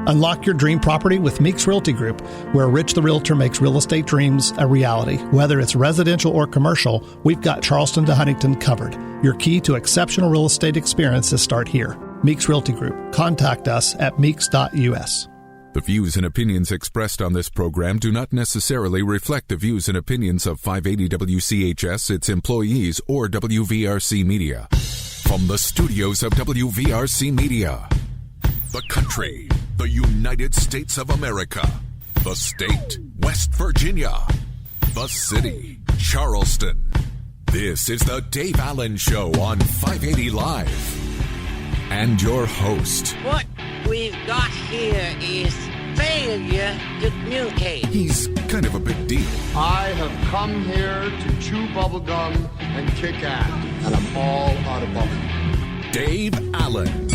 Unlock your dream property with Meeks Realty Group, where Rich the Realtor makes real estate dreams a reality. Whether it's residential or commercial, we've got Charleston to Huntington covered. Your key to exceptional real estate experiences start here. Meeks Realty Group. Contact us at meeks.us. The views and opinions expressed on this program do not necessarily reflect the views and opinions of 580 WCHS, its employees, or WVRC Media. From the studios of WVRC Media, the country, the United States of America, the state, West Virginia, the city, Charleston. This is the Dave Allen Show on 580 Live. And your host. What we've got here is failure to communicate. He's kind of a big deal. I have come here to chew bubblegum and kick ass, and I'm all out of bubblegum. Dave Allen.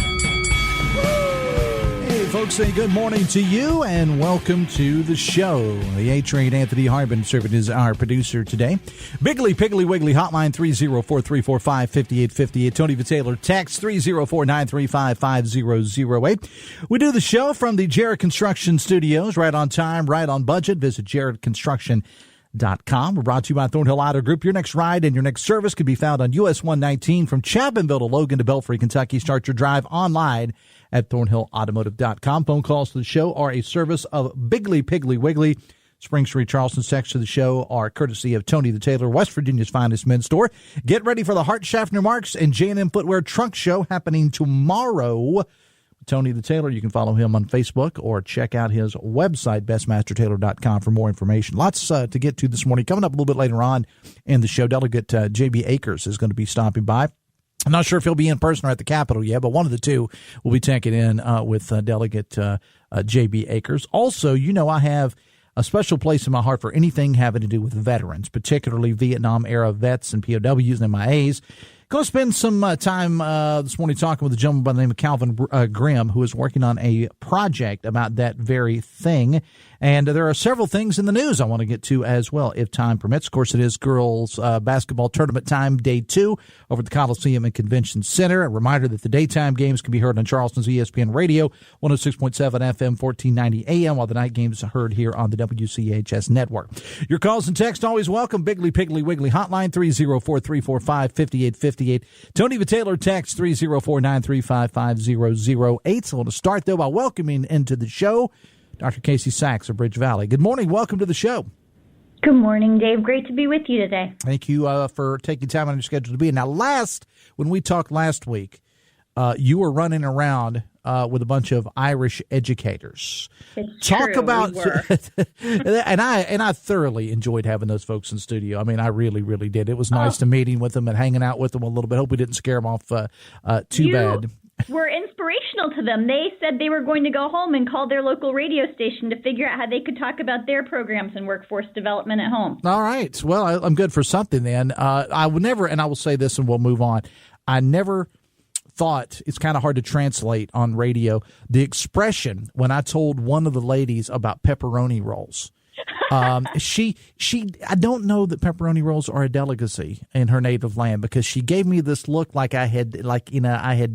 Hey, folks, say good morning to you, and welcome to the show. The A-Train, Anthony Harbin, serving as our producer today. Biggly, Piggly, Wiggly, hotline 304-345-5858. Tony Vitaylor, text 304-935-5008. We do the show from the Jarrett Construction Studios, right on time, right on budget. Visit JarrettConstruction.com. We're brought to you by Thornhill Auto Group. Your next ride and your next service can be found on US 119 from Chapmanville to Logan to Belfry, Kentucky. Start your drive online at thornhillautomotive.com. Phone calls to the show are a service of Biggly, Piggly, Wiggly. Spring Street, Charleston. Texts to the show are courtesy of Tony the Tailor, West Virginia's finest men's store. Get ready for the Hart Schaffner Marks and J&M Footwear Trunk Show happening tomorrow. Tony the Tailor, you can follow him on Facebook or check out his website, bestmastertailor.com, for more information. Lots to get to this morning. Coming up a little bit later on in the show, Delegate J.B. Akers is going to be stopping by. I'm not sure if he'll be in person or at the Capitol yet, but one of the two will be taking in with Delegate J.B. Akers. Also, you know, I have a special place in my heart for anything having to do with veterans, particularly Vietnam-era vets and POWs and MIAs. Going to spend some time this morning talking with a gentleman by the name of Calvin Grimm, who is working on a project about that very thing. And there are several things in the news I want to get to as well, if time permits. Of course, it is girls basketball tournament time, day 2, over at the Coliseum and Convention Center. A reminder that the daytime games can be heard on Charleston's ESPN Radio, 106.7 FM, 1490 AM, while the night games are heard here on the WCHS network. Your calls and texts always welcome. Biggly, Piggly, Wiggly, hotline 304-345-5858. Tony Vitaylor, text 304-935-5008. So I want to start, though, by welcoming into the show Dr. Casey Sachs of BridgeValley. Good morning. Welcome to the show. Good morning, Dave. Great to be with you today. Thank you for taking time on your schedule to be here. Now, when we talked last week, you were running around with a bunch of Irish educators. It's Talk true, about, we were. and I thoroughly enjoyed having those folks in studio. I mean, I really, really did. It was nice to meeting with them and hanging out with them a little bit. Hope we didn't scare them off too bad. Were inspirational to them. They said they were going to go home and call their local radio station to figure out how they could talk about their programs and workforce development at home. All right. Well, I'm good for something then. I would never, and I will say this and we'll move on, I never thought, it's kind of hard to translate on radio, the expression when I told one of the ladies about pepperoni rolls. She I don't know that pepperoni rolls are a delicacy in her native land, because she gave me this look like I had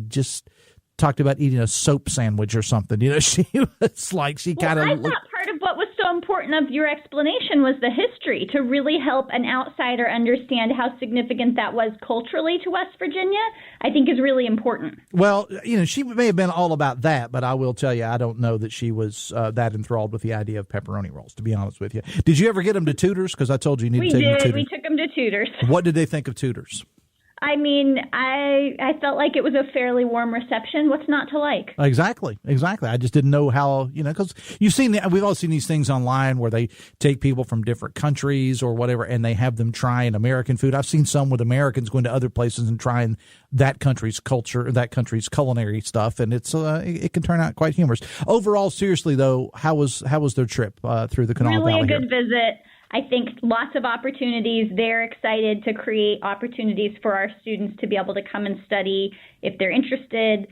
just talked about eating a soap sandwich or something. You know, she was like, she kind of. I thought part of what was so important of your explanation was the history, to really help an outsider understand how significant that was culturally to West Virginia. I think is really important. Well, you know, she may have been all about that, but I will tell you, I don't know that she was that enthralled with the idea of pepperoni rolls, to be honest with you. Did you ever get them to Tutors? Because I told you you need to take them to Tutors. We took them to Tutors. What did they think of Tutors? I mean, I felt like it was a fairly warm reception. What's not to like? Exactly. I just didn't know how, you know, because we've all seen these things online where they take people from different countries or whatever, and they have them trying American food. I've seen some with Americans going to other places and trying that country's culture, or that country's culinary stuff, and it can turn out quite humorous. Overall, seriously though, how was their trip through the Kanawha Valley? Really a good visit. I think lots of opportunities. They're excited to create opportunities for our students to be able to come and study if they're interested.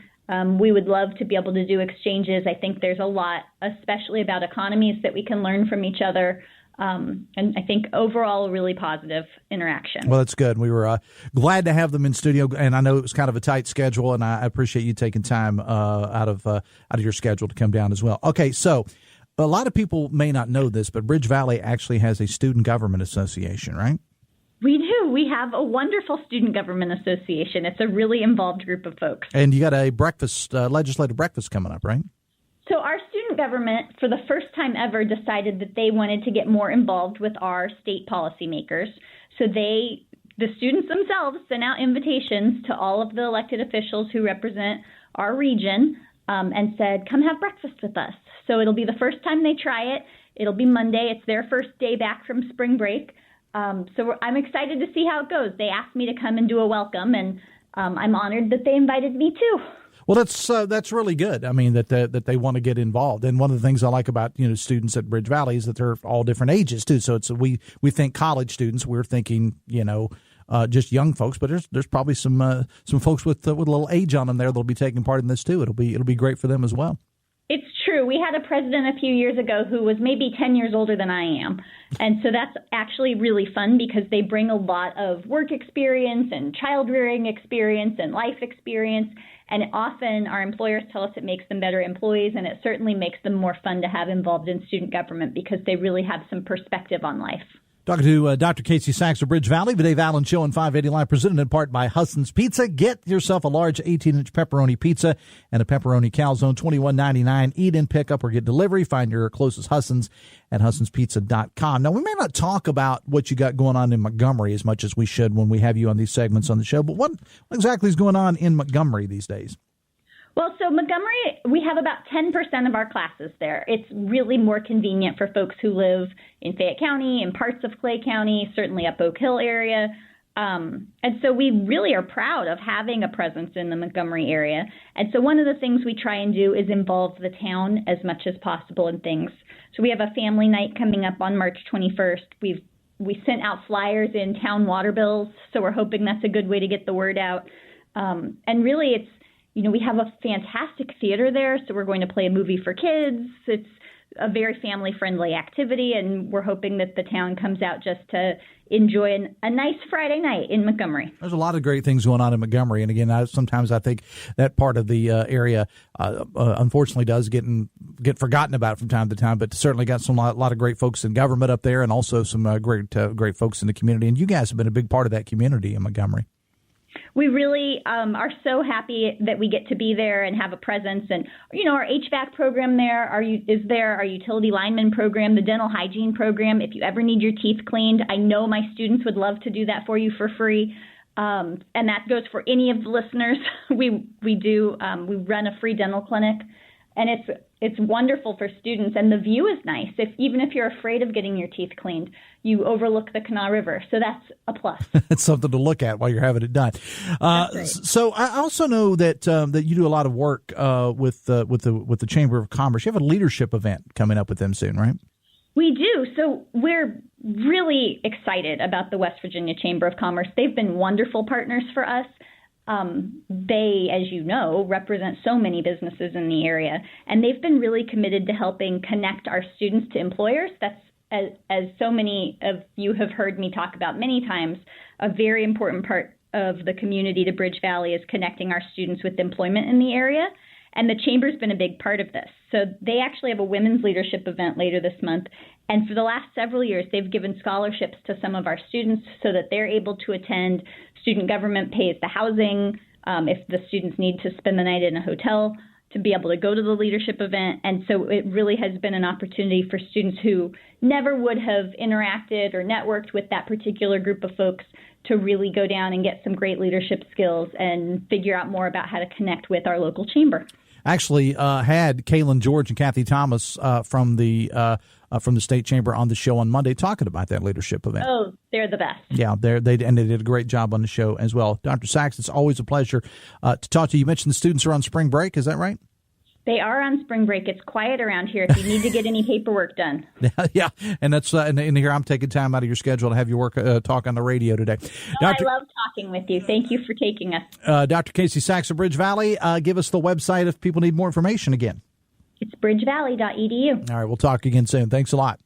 We would love to be able to do exchanges. I think there's a lot, especially about economies, that we can learn from each other. And I think overall, really positive interaction. Well, that's good. We were glad to have them in studio, and I know it was kind of a tight schedule, and I appreciate you taking time out of your schedule to come down as well. Okay, so a lot of people may not know this, but BridgeValley actually has a student government association, right? We do. We have a wonderful student government association. It's a really involved group of folks. And you got a legislative breakfast coming up, right? So our student government, for the first time ever, decided that they wanted to get more involved with our state policymakers. So the students themselves sent out invitations to all of the elected officials who represent our region and said, come have breakfast with us. So it'll be the first time they try it. It'll be Monday. It's their first day back from spring break. So I'm excited to see how it goes. They asked me to come and do a welcome, and I'm honored that they invited me too. Well, that's really good. I mean, that they want to get involved. And one of the things I like about, students at BridgeValley is that they're all different ages too. So we think college students, we're thinking, just young folks, but there's probably some folks with a little age on them there that'll be taking part in this too. It'll be great for them as well. It's true. We had a president a few years ago who was maybe 10 years older than I am. And so that's actually really fun because they bring a lot of work experience and child rearing experience and life experience. And often our employers tell us it makes them better employees, and it certainly makes them more fun to have involved in student government because they really have some perspective on life. Talking to Dr. Casey Sachs of BridgeValley, the Dave Allen Show on 580 Live, presented in part by Hudson's Pizza. Get yourself a large 18-inch pepperoni pizza and a pepperoni calzone, $21.99. Eat in, pick up, or get delivery. Find your closest Hudson's at Hudson'sPizza.com. Now, we may not talk about what you got going on in Montgomery as much as we should when we have you on these segments on the show, but what exactly is going on in Montgomery these days? Well, so Montgomery, we have about 10% of our classes there. It's really more convenient for folks who live in Fayette County and parts of Clay County, certainly up Oak Hill area. And so we really are proud of having a presence in the Montgomery area. And so one of the things we try and do is involve the town as much as possible in things. So we have a family night coming up on March 21st. We sent out flyers in town water bills, so we're hoping that's a good way to get the word out. And really it's, we have a fantastic theater there, so we're going to play a movie for kids. It's a very family-friendly activity, and we're hoping that the town comes out just to enjoy a nice Friday night in Montgomery. There's a lot of great things going on in Montgomery, and again, sometimes I think that part of the area unfortunately does get forgotten about from time to time, but certainly got a lot of great folks in government up there and also some great folks in the community, and you guys have been a big part of that community in Montgomery. We really are so happy that we get to be there and have a presence. And, our HVAC program is there, our utility lineman program, the dental hygiene program. If you ever need your teeth cleaned, I know my students would love to do that for you for free. And that goes for any of the listeners. We run a free dental clinic, and it's wonderful for students. And the view is nice. Even if you're afraid of getting your teeth cleaned, you overlook the Kanawha River, so that's a plus. It's something to look at while you're having it done. Right. So I also know that you do a lot of work with the Chamber of Commerce. You have a leadership event coming up with them soon, right? We do. So we're really excited about the West Virginia Chamber of Commerce. They've been wonderful partners for us. They, as you know, represent so many businesses in the area, and they've been really committed to helping connect our students to employers. That's, as so many of you have heard me talk about many times, a very important part of the community to BridgeValley is connecting our students with employment in the area, and the Chamber's been a big part of this. So they actually have a women's leadership event later this month, and for the last several years, they've given scholarships to some of our students so that they're able to attend. Student government pays the housing if the students need to spend the night in a hotel to be able to go to the leadership event. And so it really has been an opportunity for students who never would have interacted or networked with that particular group of folks to really go down and get some great leadership skills and figure out more about how to connect with our local chamber. Actually had Kaylin George and Kathy Thomas from the State Chamber on the show on Monday talking about that leadership event. Oh, they're the best. Yeah, they did a great job on the show as well. Dr. Sachs, it's always a pleasure to talk to you. You mentioned the students are on spring break. Is that right? They are on spring break. It's quiet around here if you need to get any paperwork done. Yeah, and that's and here I'm taking time out of your schedule to have you talk on the radio today. I love talking with you. Thank you for taking us. Dr. Casey Sachs of BridgeValley, give us the website if people need more information again. It's bridgevalley.edu. All right, we'll talk again soon. Thanks a lot.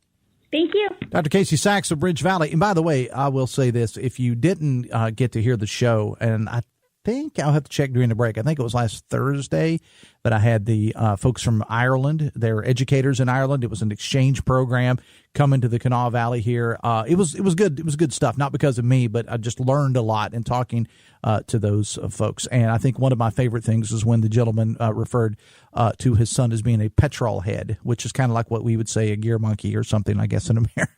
Thank you. Dr. Casey Sachs of BridgeValley. And by the way, I will say this. If you didn't get to hear the show, and I think I'll have to check during the break. I think it was last Thursday that I had the folks from Ireland. They're educators in Ireland. It was an exchange program coming to the Kanawha Valley here. It was good. It was good stuff, not because of me, but I just learned a lot in talking to those folks. And I think one of my favorite things is when the gentleman referred to his son as being a petrol head, which is kind of like what we would say a gear monkey or something, I guess, in America.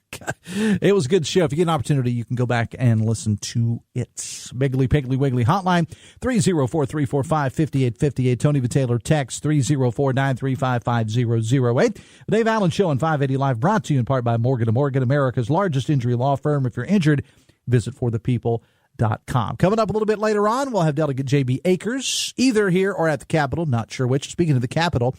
It was a good show. If you get an opportunity, you can go back and listen to it. Biggly Piggly Wiggly hotline, 304-345-5858. Tony Taylor text 304-935-5008. The Dave Allen Show on 580 Live, brought to you in part by Morgan & Morgan, America's largest injury law firm. If you're injured, visit forthepeople.com. Coming up a little bit later on, we'll have Delegate J.B. Akers, either here or at the Capitol, not sure which. Speaking of the Capitol,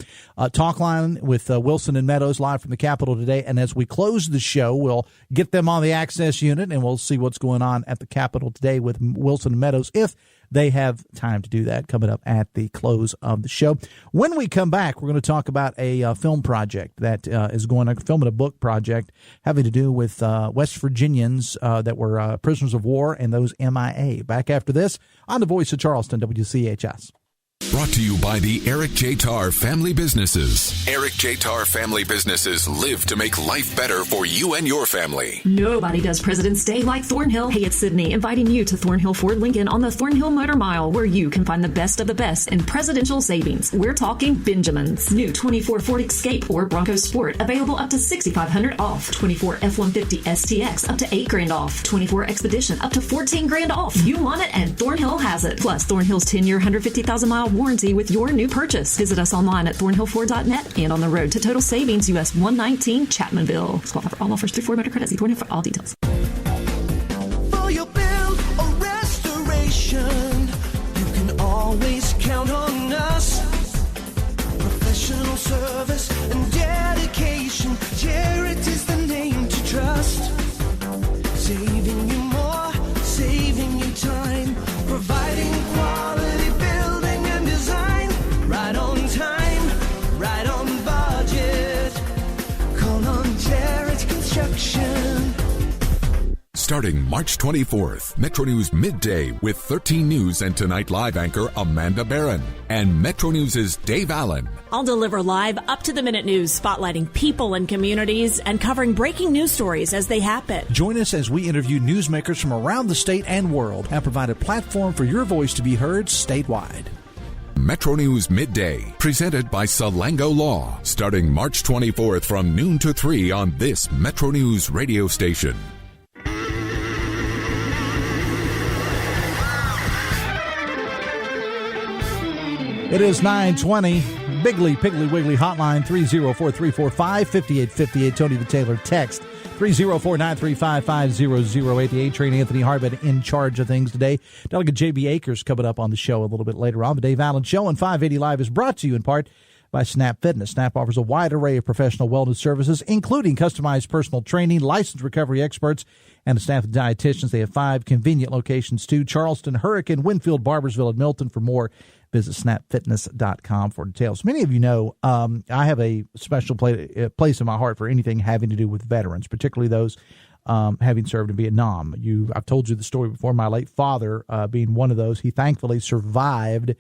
talk line with Wilson and Meadows live from the Capitol today. And as we close the show, we'll get them on the access unit, and we'll see what's going on at the Capitol today with Wilson and Meadows, if they have time to do that, coming up at the close of the show. When we come back, we're going to talk about a film project that is going to film a book project having to do with West Virginians that were prisoners of war and those MIA. Back after this on the Voice of Charleston, WCHS. Brought to you by the Eric J. Tarr Family Businesses. Eric J. Tarr Family Businesses live to make life better for you and your family. Nobody does President's Day like Thornhill. Hey, it's Sydney, inviting you to Thornhill Ford Lincoln on the Thornhill Motor Mile, where you can find the best of the best in presidential savings. We're talking Benjamins. New 24 Ford Escape or Bronco Sport, available up to $6,500 off. 24 F-150 STX, up to $8,000 off. 24 Expedition, up to $14,000 off. You want it, and Thornhill has it. Plus, Thornhill's 10-year, 150,000-mile warranty with your new purchase. Visit us online at thornhillford.net and on the road to Total Savings, US 119 Chapmanville. Qualify for all offers through Ford Motor Credit. See Thornhill for all details. For your build or restoration, you can always count on us. Professional service and dedication, Charity's the name to trust. Saving you more, saving you time, providing quality building and design, right on time, right on budget. Call on Jarrett Construction. Starting March 24th, Metro News Midday with 13 News and Tonight Live anchor Amanda Barron and Metro News' Dave Allen. I'll deliver live, up-to-the-minute news, spotlighting people and communities and covering breaking news stories as they happen. Join us as we interview newsmakers from around the state and world and provide a platform for your voice to be heard statewide. Metro News Midday, presented by Salango Law, starting March 24th from noon to 3 on this Metro News radio station. It is 9:20. Biggly Piggly Wiggly hotline, 304-345-5858. Tony the Taylor text 304-935-5008. The A-Train Anthony Harbin in charge of things today. Delegate J.B. Akers coming up on the show a little bit later on. The Dave Allen Show on 580 Live is brought to you in part by Snap Fitness. Snap offers a wide array of professional wellness services, including customized personal training, licensed recovery experts, and a staff of dietitians. They have 5 convenient locations too: Charleston, Hurricane, Winfield, Barbersville, and Milton. For more, visit snapfitness.com for details. Many of you know I have a special place in my heart for anything having to do with veterans, particularly those having served in Vietnam. I've told you the story before, my late father being one of those. He thankfully survived,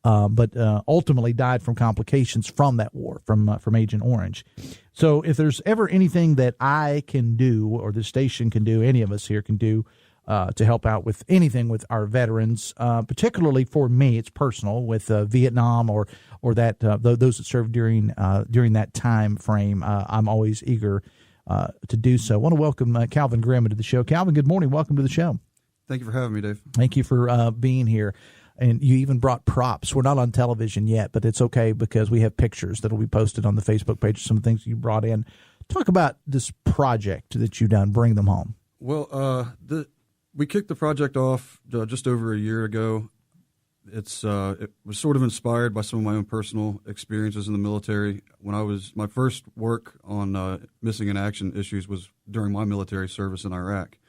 but ultimately died from complications from that war, from Agent Orange. So if there's ever anything that I can do, or the station can do, any of us here can do, to help out with anything with our veterans, particularly for me, it's personal with Vietnam or that those that served during that time frame. I'm always eager to do so. I want to welcome Calvin Grimm into the show. Calvin, good morning. Welcome to the show. Thank you for having me, Dave. Thank you for being here. And you even brought props. We're not on television yet, but it's okay because we have pictures that will be posted on the Facebook page of some things you brought in. Talk about this project that you've done, Bring Them Home. Well, we kicked the project off just over a year ago. It was sort of inspired by some of my own personal experiences in the military. My first work on missing in action issues was during my military service in Iraq.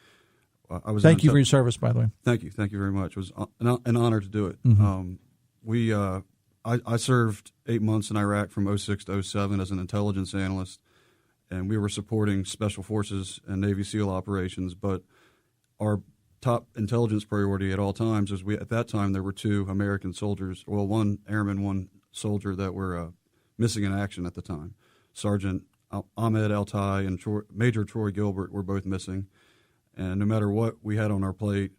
Thank you for your service, by the way. Thank you very much. It was an honor to do it. Mm-hmm. I served 8 months in Iraq from 06 to 07 as an intelligence analyst, and we were supporting Special Forces and Navy SEAL operations. But our top intelligence priority at all times is at that time there were 2 American soldiers, well, 1 airman, 1 soldier that were missing in action at the time. Sergeant Ahmed Altai and Major Troy Gilbert were both missing. And no matter what we had on our plate,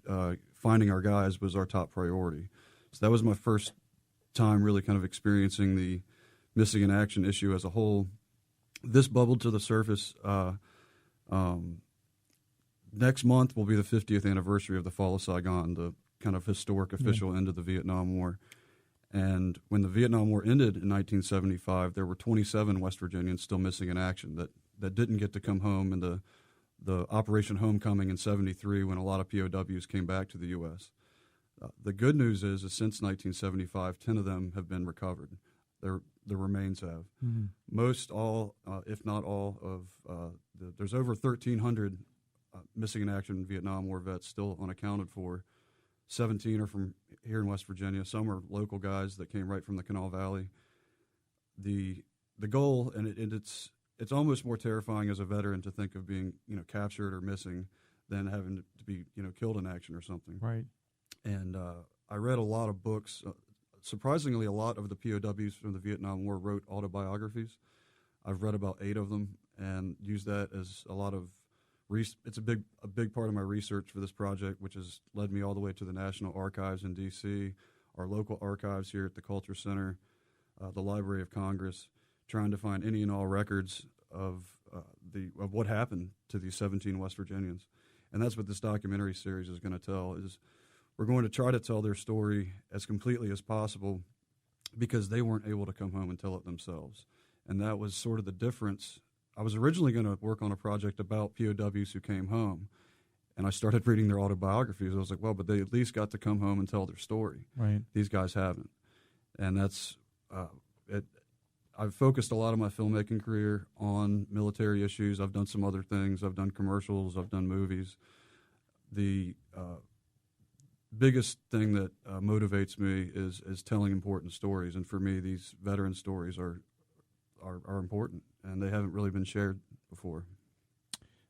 finding our guys was our top priority. So that was my first time really kind of experiencing the missing in action issue as a whole. This bubbled to the surface. Next month will be the 50th anniversary of the fall of Saigon, the kind of historic official end of the Vietnam War. And when the Vietnam War ended in 1975, there were 27 West Virginians still missing in action that didn't get to come home in the Operation Homecoming in 73 when a lot of POWs came back to the U.S. The good news is since 1975, 10 of them have been recovered. The remains have. Mm-hmm. Most, all, if not all, of there's over 1,300 missing in action Vietnam War vets still unaccounted for. 17 are from here in West Virginia. Some are local guys that came right from the Canal Valley. The goal, and it's almost more terrifying as a veteran to think of being captured or missing than having to be killed in action or something. Right. And I read a lot of books. Surprisingly, a lot of the POWs from the Vietnam War wrote autobiographies. I've read about 8 of them and used that as a lot of it's a big part of my research for this project, which has led me all the way to the National Archives in D.C., our local archives here at the Culture Center, the Library of Congress, trying to find any and all records of what happened to these 17 West Virginians. And that's what this documentary series is going to tell. Is we're going to try to tell their story as completely as possible because they weren't able to come home and tell it themselves. And that was sort of the difference. I was originally going to work on a project about POWs who came home, and I started reading their autobiographies. I was like, well, but they at least got to come home and tell their story. Right. These guys haven't. And that's it. I've focused a lot of my filmmaking career on military issues. I've done some other things. I've done commercials. I've done movies. The biggest thing that motivates me is telling important stories, and for me, these veteran stories are important, and they haven't really been shared before.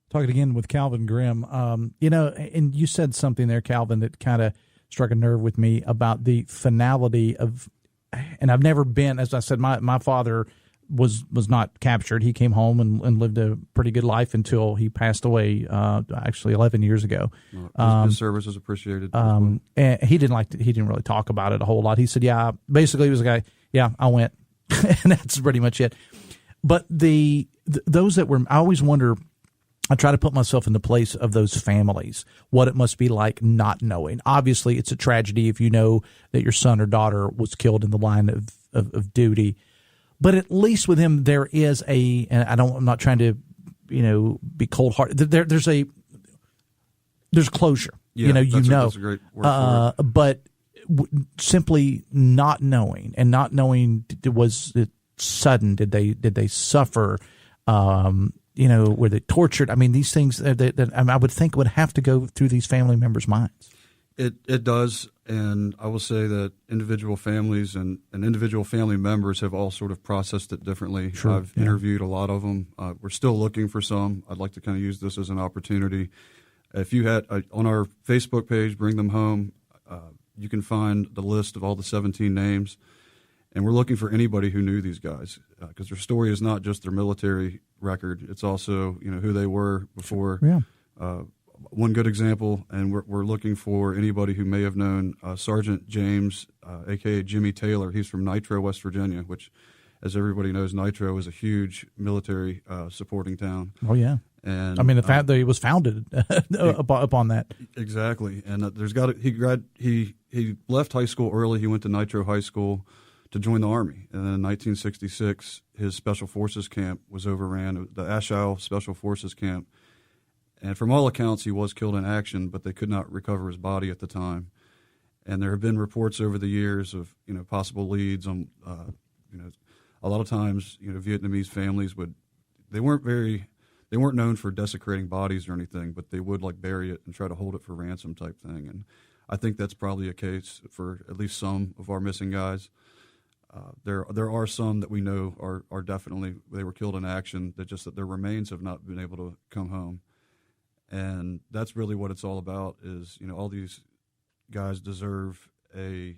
Talking again with Calvin Grimm, and you said something there, Calvin, that kind of struck a nerve with me about the finality of, and I've never been, as I said, my father was not captured. He came home and lived a pretty good life until he passed away, actually 11 years ago. His service is appreciated. And he didn't really talk about it a whole lot. He said, yeah, basically he was a guy, yeah, I went. And that's pretty much it. But those that were, I always wonder, I try to put myself in the place of those families, what it must be like not knowing. Obviously, it's a tragedy if you know that your son or daughter was killed in the line of duty. But at least with him, there is and I'm not trying to, be cold-hearted. There's closure. Yeah, that's a great word for it. But simply not knowing, was it sudden? Did they suffer? Were they tortured? I mean, these things that I would think would have to go through these family members' minds. It does, and I will say that individual families and individual family members have all sort of processed it differently. Sure, I've interviewed a lot of them. We're still looking for some. I'd like to kind of use this as an opportunity. If you had on our Facebook page, Bring Them Home, you can find the list of all the 17 names, and we're looking for anybody who knew these guys because their story is not just their military record; it's also who they were before. Yeah. One good example, and we're looking for anybody who may have known Sergeant James, a.k.a. Jimmy Taylor. He's from Nitro, West Virginia, which, as everybody knows, Nitro is a huge military supporting town. Oh, yeah. And I mean, the fact that he was founded upon that. Exactly. And he left high school early. He went to Nitro High School to join the Army. And then in 1966, his Special Forces camp was overran, the Ashau Special Forces Camp. And from all accounts, he was killed in action, but they could not recover his body at the time. And there have been reports over the years of possible leads on a lot of times Vietnamese families they weren't known for desecrating bodies or anything, but they would bury it and try to hold it for ransom type thing. And I think that's probably a case for at least some of our missing guys. There are some that we know are definitely, they were killed in action, that their remains have not been able to come home. And that's really what it's all about is, all these guys deserve a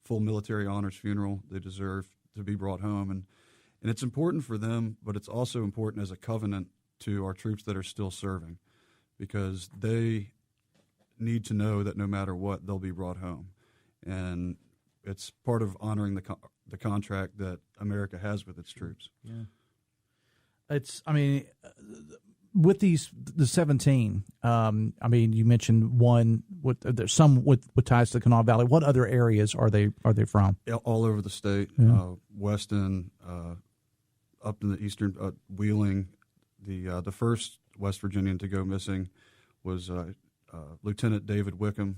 full military honors funeral. They deserve to be brought home. And it's important for them, but it's also important as a covenant to our troops that are still serving, because they need to know that no matter what, they'll be brought home. And it's part of honoring the contract that America has with its troops. Yeah. With the 17, you mentioned one there's some with ties to the Kanawha Valley. What other areas are they from? All over the state, Weston, up in the eastern, Wheeling. The first West Virginian to go missing was Lieutenant David Wickham.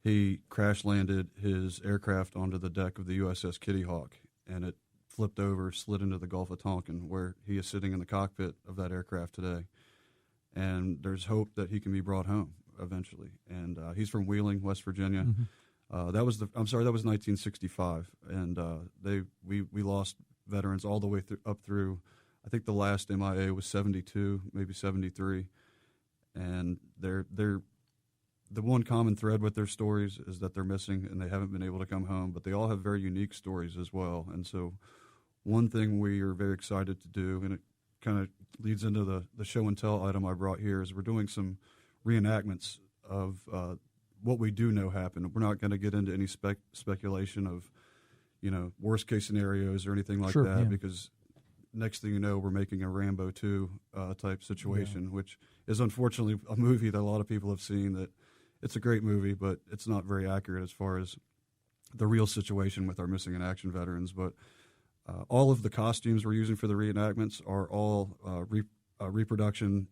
He crash landed his aircraft onto the deck of the USS Kitty Hawk, and it flipped over, slid into the Gulf of Tonkin, where he is sitting in the cockpit of that aircraft today. And there's hope that he can be brought home eventually. And he's from Wheeling, West Virginia. Mm-hmm. That was 1965, and we lost veterans all the way up through. I think the last MIA was 72, maybe 73, and they're the one common thread with their stories is that they're missing and they haven't been able to come home, but they all have very unique stories as well. And so one thing we are very excited to do, and it kind of leads into the show and tell item I brought here, is we're doing some reenactments of what we do know happened. We're not going to get into any speculation of, worst case scenarios or anything like that, because next thing you know, we're making a Rambo 2 type situation, which is unfortunately a movie that a lot of people have seen. That it's a great movie, but it's not very accurate as far as the real situation with our missing in action veterans. But all of the costumes we're using for the reenactments are all reproduction,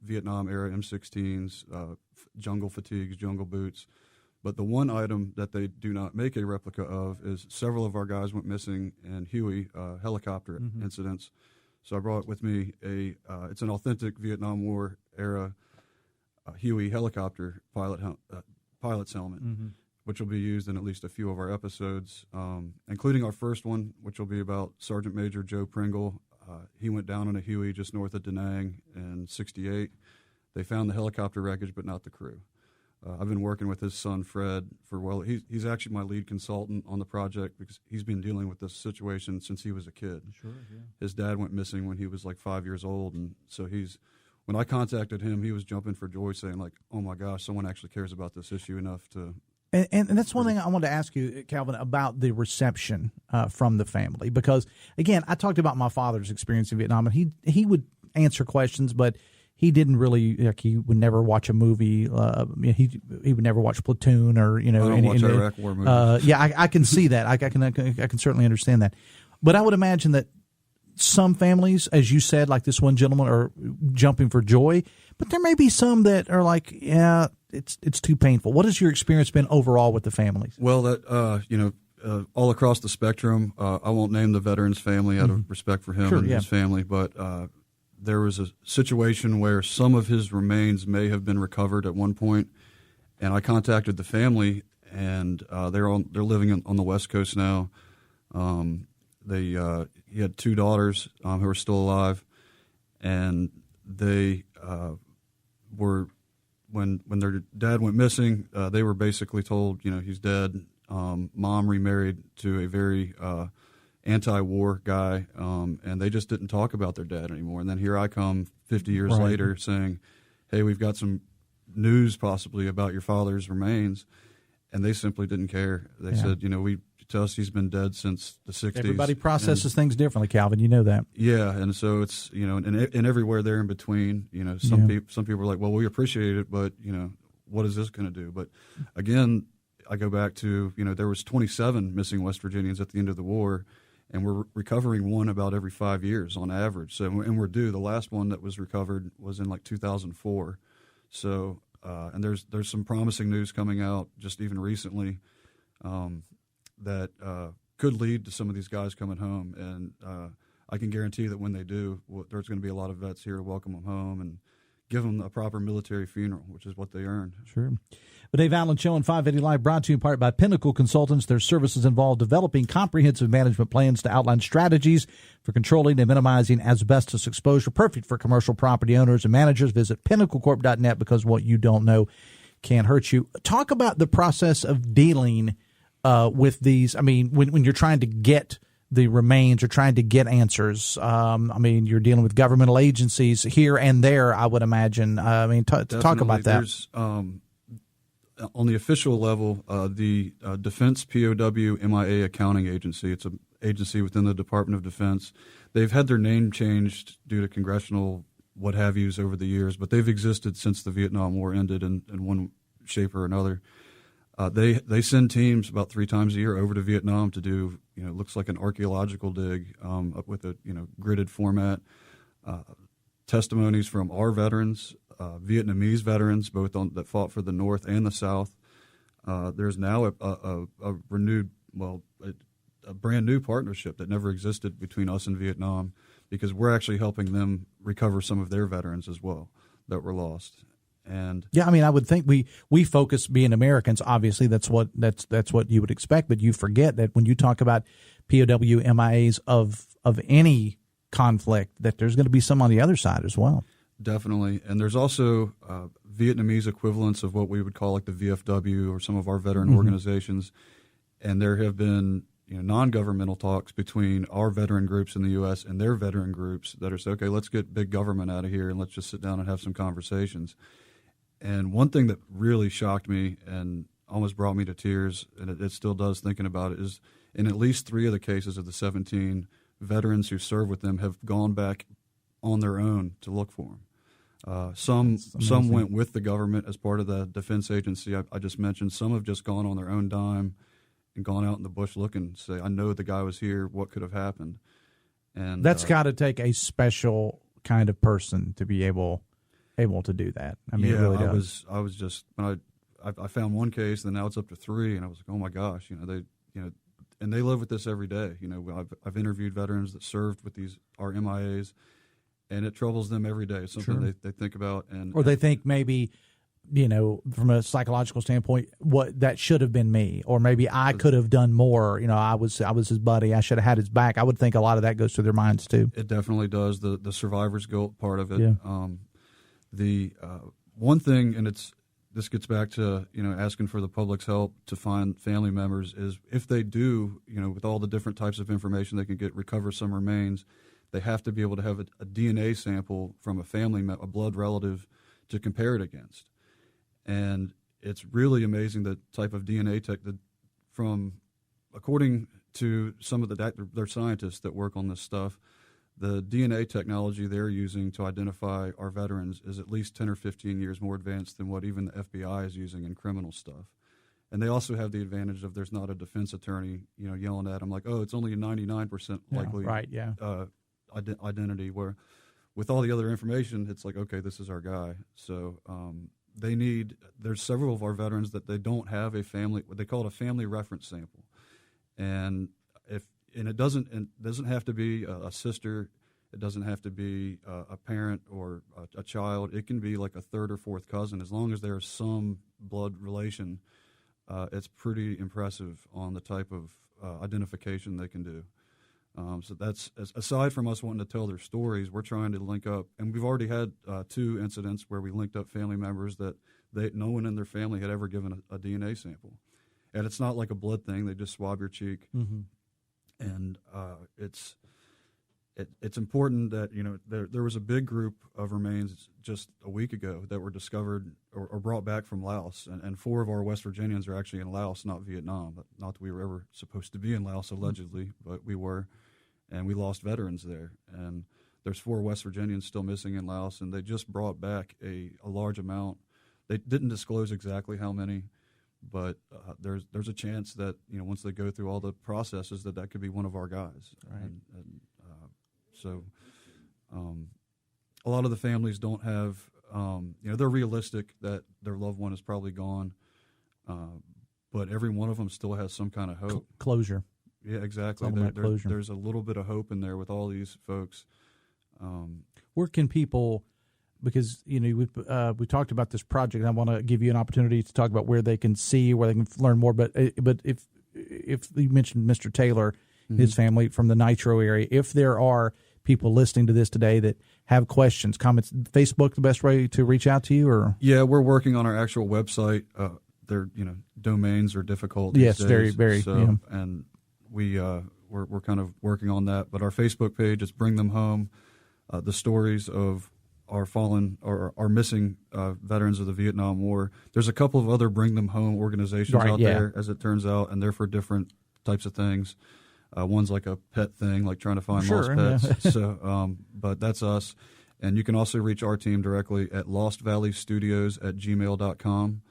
Vietnam era M16s, jungle fatigues, jungle boots. But the one item that they do not make a replica of is several of our guys went missing in Huey helicopter incidents. So I brought with me it's an authentic Vietnam War era Huey helicopter pilot's helmet, which will be used in at least a few of our episodes, including our first one, which will be about Sergeant Major Joe Pringle. He went down on a Huey just north of Da Nang in '68. They found the helicopter wreckage, but not the crew. I've been working with his son, Fred, he's actually my lead consultant on the project because he's been dealing with this situation since he was a kid. Sure, yeah. His dad went missing when he was like 5 years old, and so when I contacted him, he was jumping for joy saying like, oh my gosh, someone actually cares about this issue enough to... And that's one thing I wanted to ask you, Calvin, about the reception from the family. Because, again, I talked about my father's experience in Vietnam, and he would answer questions, but he didn't really, he would never watch a movie. He would never watch Platoon or, I don't watch Iraq War movies. I can see that. I can certainly understand that. But I would imagine that some families, as you said, like this one gentleman, are jumping for joy. But there may be some that are like, yeah, it's too painful. What has your experience been overall with the families? Well, all across the spectrum, I won't name the veteran's family out of respect for him his family, but there was a situation where some of his remains may have been recovered at one point, and I contacted the family, and they're living on the West Coast now. He had two daughters who are still alive, and they were when their dad went missing. They were basically told, he's dead. Mom remarried to a very anti-war guy, and they just didn't talk about their dad anymore. And then here I come 50 years later saying, hey, we've got some news possibly about your father's remains, and they simply didn't care. They said, we tell us he's been dead since the 60s. Everybody processes things differently, Calvin. You know that. Yeah, and so it's, and everywhere there in between, some people are like, well, we appreciate it, but, what is this going to do? But again, I go back to, there was 27 missing West Virginians at the end of the war, and we're recovering one about every 5 years on average. So, and we're due. The last one that was recovered was in like 2004. So, and there's some promising news coming out just even recently that could lead to some of these guys coming home. And I can guarantee that when they do, there's going to be a lot of vets here to welcome them home and give them a proper military funeral, which is what they earned. Sure. The Dave Allen Show on 580 Live brought to you in part by Pinnacle Consultants. Their services involve developing comprehensive management plans to outline strategies for controlling and minimizing asbestos exposure. Perfect for commercial property owners and managers. Visit pinnaclecorp.net because what you don't know can't hurt you. Talk about the process of dealing with these. I mean, when you're trying to get the remains or trying to get answers, I mean, you're dealing with governmental agencies here and there, I would imagine. I mean, talk about that. There's, on the official level, the Defense POW MIA Accounting Agency, it's an agency within the Department of Defense. They've had their name changed due to congressional what-have-yous over the years, but they've existed since the Vietnam War ended in one shape or another. They send teams about 3 times a year over to Vietnam to do, looks like an archaeological dig up with a, gridded format, testimonies from our veterans, Vietnamese veterans, both that fought for the North and the South. There's now a renewed, a brand new partnership that never existed between us and Vietnam, because we're actually helping them recover some of their veterans as well that were lost. And yeah, I mean, I would think we focus, being Americans, obviously that's what you would expect, but you forget that when you talk about POW MIAs of any conflict, that there's going to be some on the other side as well. Definitely. And there's also Vietnamese equivalents of what we would call like the VFW or some of our veteran organizations. And there have been non-governmental talks between our veteran groups in the U.S. and their veteran groups that are saying, okay, let's get big government out of here and let's just sit down and have some conversations. And one thing that really shocked me and almost brought me to tears, and it still does thinking about it, is in at least 3 of the cases of the 17 veterans who served with them have gone back on their own to look for them. Some went with the government as part of the defense agency I just mentioned. Some have just gone on their own dime and gone out in the bush looking to say, I know the guy was here, what could have happened? And that's got to take a special kind of person to be able to do that. I mean, yeah, it really does. I was just, when I found one case, then now it's up to 3, and I was like, oh my gosh, and they live with this every day. I've interviewed veterans that served with our MIAs, and it troubles them every day. It's something they think about, or they think maybe, from a psychological standpoint, what that should have been me, or maybe I could have done more. I was his buddy. I should have had his back. I would think a lot of that goes through their minds too. It definitely does. The survivor's guilt part of it. Yeah. The one thing, and this gets back to asking for the public's help to find family members, is if they do, with all the different types of information they can get, recover some remains, they have to be able to have a DNA sample from a blood relative to compare it against. And it's really amazing the type of DNA tech that, according to some of their scientists that work on this stuff, the DNA technology they're using to identify our veterans is at least 10 or 15 years more advanced than what even the FBI is using in criminal stuff. And they also have the advantage of there's not a defense attorney, yelling at them like, oh, it's only a 99% likely identity, where with all the other information, it's like, okay, this is our guy. So there's several of our veterans that they don't have a family, what they call it a family reference sample. And it doesn't have to be a sister. It doesn't have to be a parent or a child. It can be like a 3rd or 4th cousin. As long as there's some blood relation, it's pretty impressive on the type of identification they can do. So that's, aside from us wanting to tell their stories, we're trying to link up. And we've already had 2 incidents where we linked up family members that no one in their family had ever given a DNA sample. And it's not like a blood thing. They just swab your cheek. Mm-hmm. And it's important that there was a big group of remains just a week ago that were discovered or brought back from Laos, and 4 of our West Virginians are actually in Laos, not Vietnam. But not that we were ever supposed to be in Laos allegedly, but we were, and we lost veterans there. And there's 4 West Virginians still missing in Laos, and they just brought back a large amount. They didn't disclose exactly how many. But there's a chance that once they go through all the processes that could be one of our guys. Right. And so a lot of the families don't have they're realistic that their loved one is probably gone, but every one of them still has some kind of hope. Closure. Yeah, exactly. Closure. There's a little bit of hope in there with all these folks. Where can people because we talked about this project. I want to give you an opportunity to talk about where they can see, where they can learn more. But if you mentioned Mr. Taylor, his family from the Nitro area, if there are people listening to this today that have questions, comments, Facebook the best way to reach out to you? Or yeah, we're working on our actual website. Their domains are difficult. Yes, these days, very. So, yeah. And we're kind of working on that. But our Facebook page is Bring Them Home. The stories of our fallen or our missing veterans of the Vietnam War. There's a couple of other Bring Them Home organizations out there, as it turns out, and they're for different types of things. One's like a pet thing, like trying to find lost pets. Yeah. So, but that's us. And you can also reach our team directly at lostvalleystudios@gmail.com.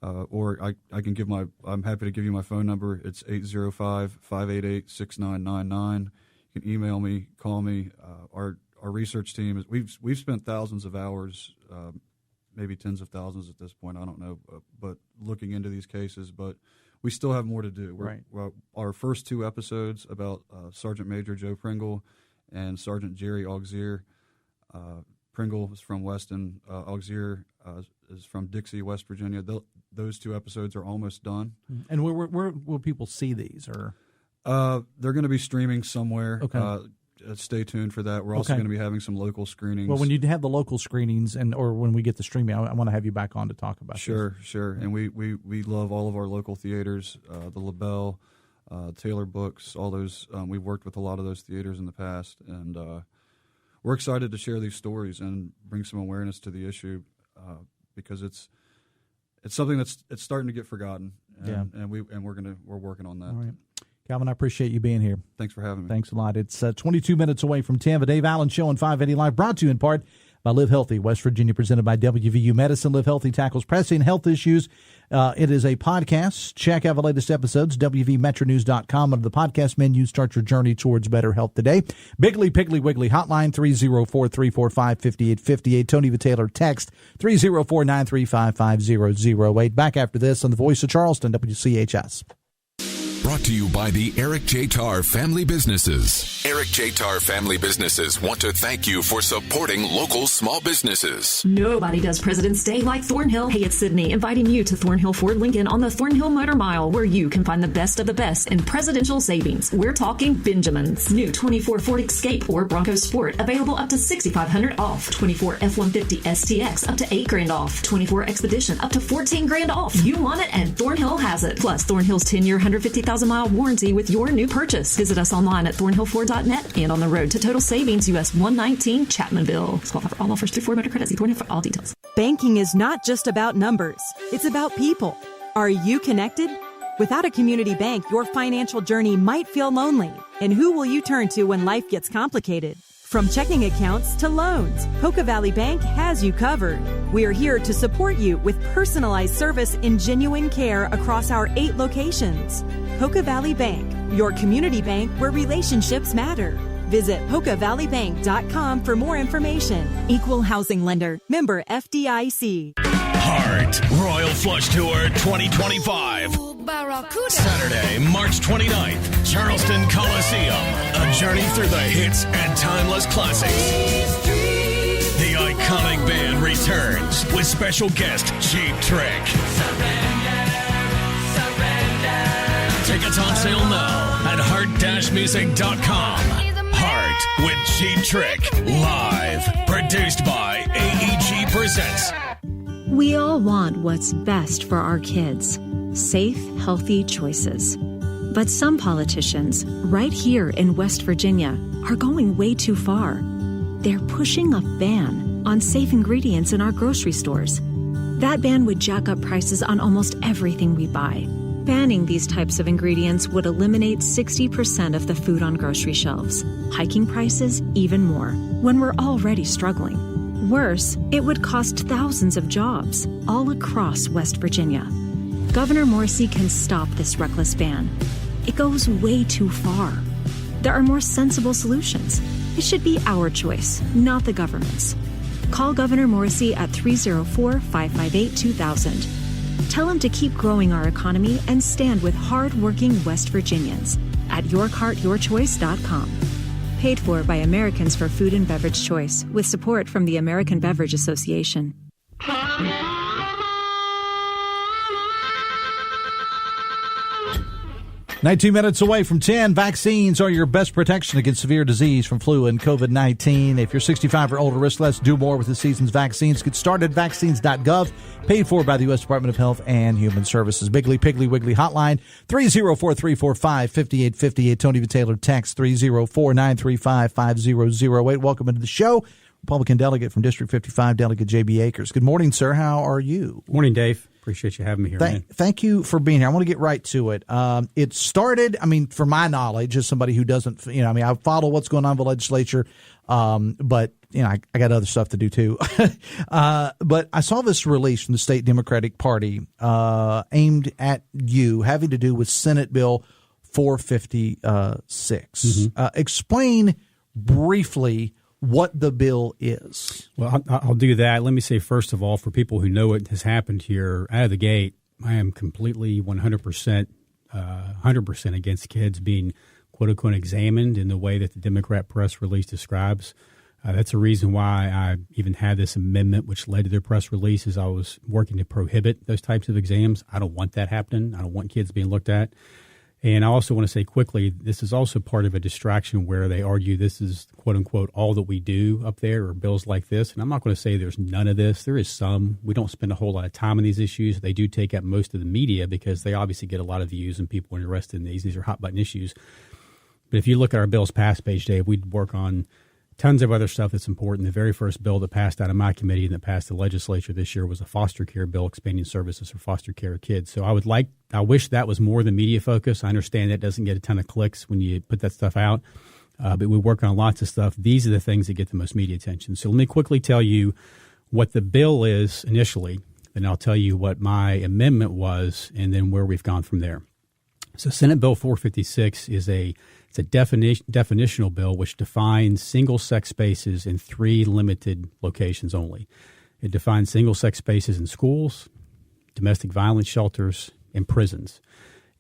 Or I can I'm happy to give you my phone number. It's 805-588-6999. You can email me, call me. Our research team we've spent thousands of hours, maybe tens of thousands at this point. I don't know, but looking into these cases. But we still have more to do. Our first 2 episodes about Sergeant Major Joe Pringle and Sergeant Jerry Auxier. Pringle is from Weston. Auxier is from Dixie, West Virginia. Those 2 episodes are almost done. And where will people see these? Or they're going to be streaming somewhere. Okay. Stay tuned for that. We're also going to be having some local screenings. Well, when you have the local screenings or when we get the streaming, I want to have you back on to talk about this. Sure. And we love all of our local theaters, the LaBelle, Taylor Books, all those. We've worked with a lot of those theaters in the past, and we're excited to share these stories and bring some awareness to the issue because it's something it's starting to get forgotten, and we're working on that. All right. Calvin, I appreciate you being here. Thanks for having me. Thanks a lot. It's 22 minutes away from 10. The Dave Allen Show on 580 Live, brought to you in part by Live Healthy, West Virginia, presented by WVU Medicine. Live Healthy tackles pressing health issues. It is a podcast. Check out the latest episodes, WVMetroNews.com. Under the podcast menu, start your journey towards better health today. Bigly, Piggly, Wiggly hotline, 304-345-5858. Tony the Taylor text, 304-935-5008. Back after this on the Voice of Charleston, WCHS. Brought to you by the Eric J. Tarr Family Businesses. Eric J. Tarr Family Businesses want to thank you for supporting local small businesses. Nobody does President's Day like Thornhill. Hey, it's Sydney, inviting you to Thornhill Ford Lincoln on the Thornhill Motor Mile, where you can find the best of the best in presidential savings. We're talking Benjamins. New 24 Ford Escape or Bronco Sport, available up to $6,500 off. 24 F-150 STX, up to $8,000 off. 24 Expedition, up to $14,000 off. You want it, and Thornhill has it. Plus, Thornhill's 10-year, 150,000-mile warranty with your new purchase. Visit us online at thornhillford.net and on the road to total savings, US 119 Chapmanville. Qualify for all offers through Ford Motor Credit. See Thornhill for all details. Banking is not just about numbers. It's about people. Are you connected? Without a community bank, your financial journey might feel lonely. And who will you turn to when life gets complicated? From checking accounts to loans, Poca Valley Bank has you covered. We are here to support you with personalized service and genuine care across our 8 locations. Poca Valley Bank, your community bank where relationships matter. Visit PocaValleyBank.com for more information. Equal housing lender. Member FDIC. Heart Royal Flush Tour 2025. Saturday, March 29th, Charleston Coliseum. A journey through the hits and timeless classics. The iconic band returns with special guest Cheap Trick. Tickets on sale now at heart-music.com. Heart with Cheap Trick live. Produced by AEG Presents. We all want what's best for our kids. Safe, healthy choices. But some politicians, right here in West Virginia, are going way too far. They're pushing a ban on safe ingredients in our grocery stores. That ban would jack up prices on almost everything we buy. Banning these types of ingredients would eliminate 60% of the food on grocery shelves, hiking prices even more, when we're already struggling. Worse, it would cost thousands of jobs all across West Virginia. Governor Morrissey can stop this reckless ban. It goes way too far. There are more sensible solutions. It should be our choice, not the government's. Call Governor Morrissey at 304-558-2000. Tell him to keep growing our economy and stand with hard-working West Virginians at yourcartyourchoice.com. Paid for by Americans for Food and Beverage Choice, with support from the American Beverage Association. 19 minutes away from 10, vaccines are your best protection against severe disease from flu and COVID-19. If you're 65 or older, risk less, do more with the season's vaccines. Get started at vaccines.gov, paid for by the U.S. Department of Health and Human Services. Biggly, Piggly, Wiggly hotline, 304-345-5858. Tony V. Taylor, text 304-935-5008. Welcome into the show. Republican delegate from District 55, Delegate J.B. Akers. Good morning, sir. How are you? Morning, Dave. Appreciate you having me here. Thank you for being here. I want to get right to it. It started, for my knowledge, as somebody who doesn't, I follow what's going on in the legislature, but, I got other stuff to do too. But I saw this release from the state Democratic Party aimed at you, having to do with Senate Bill 456. Mm-hmm. Explain briefly what the bill is. Well, I'll do that. Let me say, first of all, for people who know what has happened here out of the gate, I am completely 100% against kids being, quote unquote, examined in the way that the Democrat press release describes. That's a reason why I even had this amendment, which led to their press release, as I was working to prohibit those types of exams. I don't want that happening. I don't want kids being looked at. And I also want to say quickly, this is also part of a distraction where they argue this is, quote unquote, all that we do up there, or bills like this. And I'm not going to say there's none of this. There is some. We don't spend a whole lot of time on these issues. They do take up most of the media because they obviously get a lot of views and people are interested in these. These are hot button issues. But if you look at our bills passed page, Dave, we'd work on tons of other stuff that's important. The very first bill that passed out of my committee and that passed the legislature this year was a foster care bill expanding services for foster care kids. So I wish that was more the media focus. I understand that doesn't get a ton of clicks when you put that stuff out, but we work on lots of stuff. These are the things that get the most media attention. So let me quickly tell you what the bill is initially, then I'll tell you what my amendment was and then where we've gone from there. So Senate Bill 456 is it's a definitional bill which defines single-sex spaces in 3 limited locations only. It defines single-sex spaces in schools, domestic violence shelters, and prisons.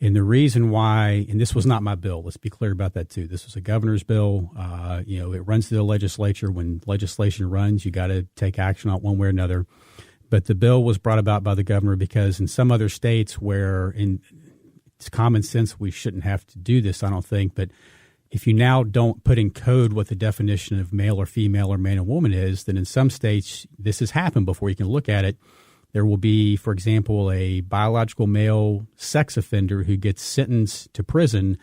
And the reason why, and this was not my bill, let's be clear about that too. This was a governor's bill. It runs through the legislature. When legislation runs, you got to take action on it one way or another. But the bill was brought about by the governor because in some other states where it's common sense, we shouldn't have to do this, I don't think. But if you now don't put in code what the definition of male or female or man and woman is, then in some states, this has happened before you can look at it. There will be, for example, a biological male sex offender who gets sentenced to prison,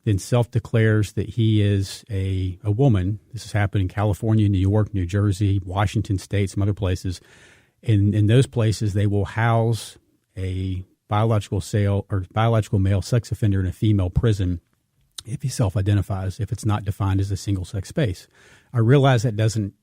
then self-declares that he is a woman. This has happened in California, New York, New Jersey, Washington State, some other places. In those places, they will house a biological male sex offender in a female prison if he self-identifies, if it's not defined as a single-sex space. I realize that doesn't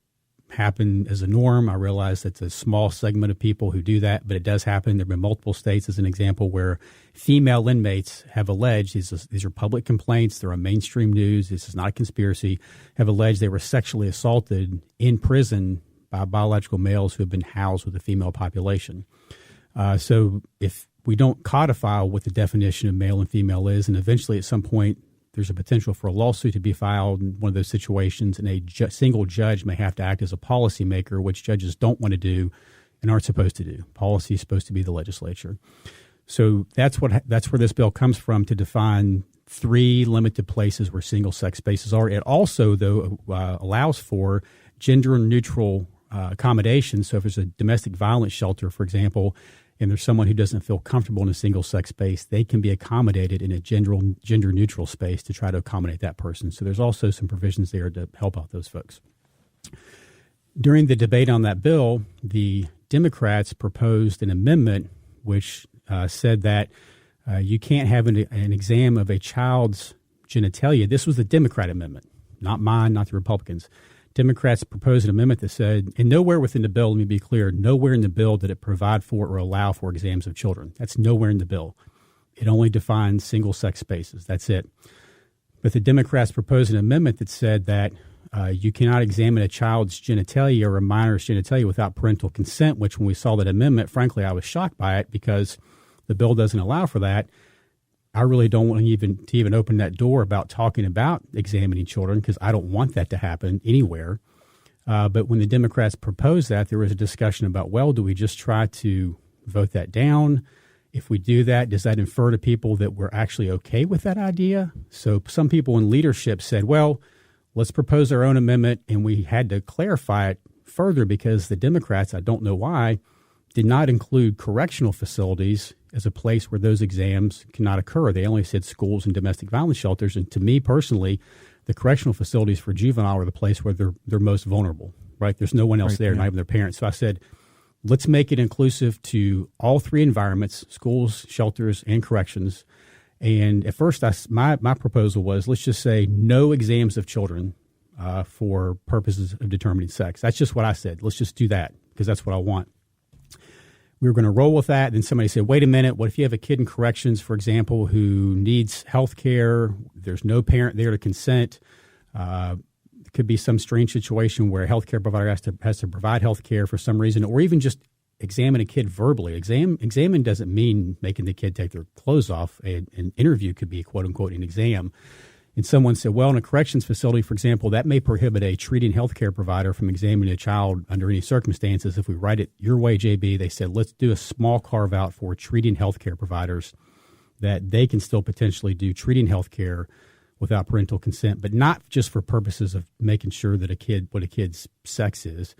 happen as a norm. I realize that's a small segment of people who do that, but it does happen. There have been multiple states, as an example, where female inmates have alleged, these are public complaints, they're on mainstream news, this is not a conspiracy, have alleged they were sexually assaulted in prison by biological males who have been housed with the female population. So if we don't codify what the definition of male and female is, and eventually at some point there's a potential for a lawsuit to be filed in one of those situations, and a single judge may have to act as a policymaker, which judges don't want to do and aren't supposed to do. Policy is supposed to be the legislature. So that's where this bill comes from, to define 3 limited places where single-sex spaces are. It also, though, allows for gender-neutral accommodation. So if there's a domestic violence shelter, for example, and there's someone who doesn't feel comfortable in a single-sex space, they can be accommodated in a gender-neutral space to try to accommodate that person. So there's also some provisions there to help out those folks. During the debate on that bill, the Democrats proposed an amendment which said that you can't have an exam of a child's genitalia. This was the Democrat amendment, not mine, not the Republicans. Democrats proposed an amendment that said, and nowhere within the bill, let me be clear, nowhere in the bill did it provide for or allow for exams of children. That's nowhere in the bill. It only defines single-sex spaces. That's it. But the Democrats proposed an amendment that said that you cannot examine a child's genitalia or a minor's genitalia without parental consent, which when we saw that amendment, frankly, I was shocked by it because the bill doesn't allow for that. I really don't want to even open that door about talking about examining children because I don't want that to happen anywhere. But when the Democrats proposed that, there was a discussion about, well, do we just try to vote that down? If we do that, does that infer to people that we're actually okay with that idea? So some people in leadership said, well, let's propose our own amendment. And we had to clarify it further because the Democrats, I don't know why, did not include correctional facilities as a place where those exams cannot occur. They only said schools and domestic violence shelters. And to me personally, the correctional facilities for juvenile are the place where they're most vulnerable, right? There's no one else there, not even their parents. So I said, let's make it inclusive to all three environments, schools, shelters, and corrections. And at first, my proposal was, let's just say no exams of children for purposes of determining sex. That's just what I said. Let's just do that because that's what I want. We were going to roll with that. Then somebody said, wait a minute, what if you have a kid in corrections, for example, who needs health care? There's no parent there to consent. It could be some strange situation where a health care provider has to provide health care for some reason, or even just examine a kid verbally. Examine doesn't mean making the kid take their clothes off. An interview could be, quote unquote, an exam. And someone said, well, in a corrections facility, for example, that may prohibit a treating healthcare provider from examining a child under any circumstances. If we write it your way, JB, they said, let's do a small carve out for treating healthcare providers that they can still potentially do treating healthcare without parental consent, but not just for purposes of making sure that what a kid's sex is.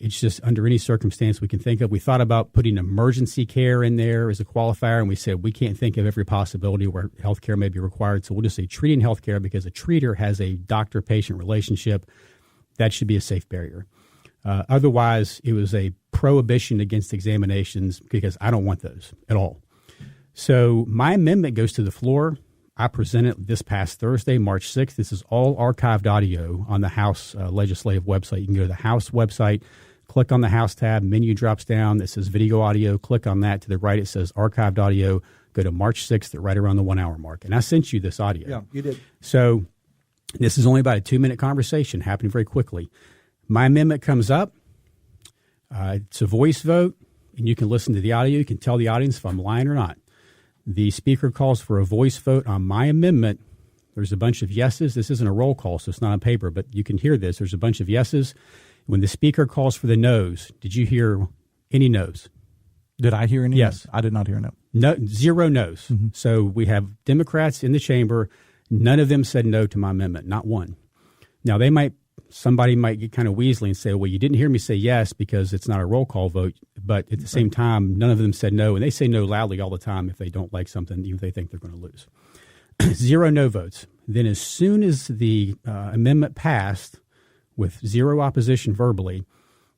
It's just under any circumstance we can think of. We thought about putting emergency care in there as a qualifier, and we said we can't think of every possibility where health care may be required. So we'll just say treating health care because a treater has a doctor-patient relationship. That should be a safe barrier. Otherwise, it was a prohibition against examinations because I don't want those at all. So my amendment goes to the floor. I presented this past Thursday, March 6th. This is all archived audio on the House legislative website. You can go to the House website, click on the House tab, menu drops down that says video audio. Click on that. To the right, it says archived audio. Go to March 6th, right around the 1 hour mark. And I sent you this audio. Yeah, you did. So this is only about a 2-minute conversation happening very quickly. My amendment comes up. It's a voice vote, and you can listen to the audio. You can tell the audience if I'm lying or not. The speaker calls for a voice vote on my amendment. There's a bunch of yeses. This isn't a roll call, so it's not on paper, but you can hear this. There's a bunch of yeses. When the speaker calls for the noes, did you hear any noes? Did I hear any? Yes. I did not hear a no. No, 0 noes. Mm-hmm. So we have Democrats in the chamber. None of them said no to my amendment, not one. Now, somebody might get kind of weaselly and say, well, you didn't hear me say yes because it's not a roll call vote. But at the same time, none of them said no. And they say no loudly all the time if they don't like something, even if they think they're going to lose. 0 no votes. Then as soon as the amendment passed with 0 opposition verbally,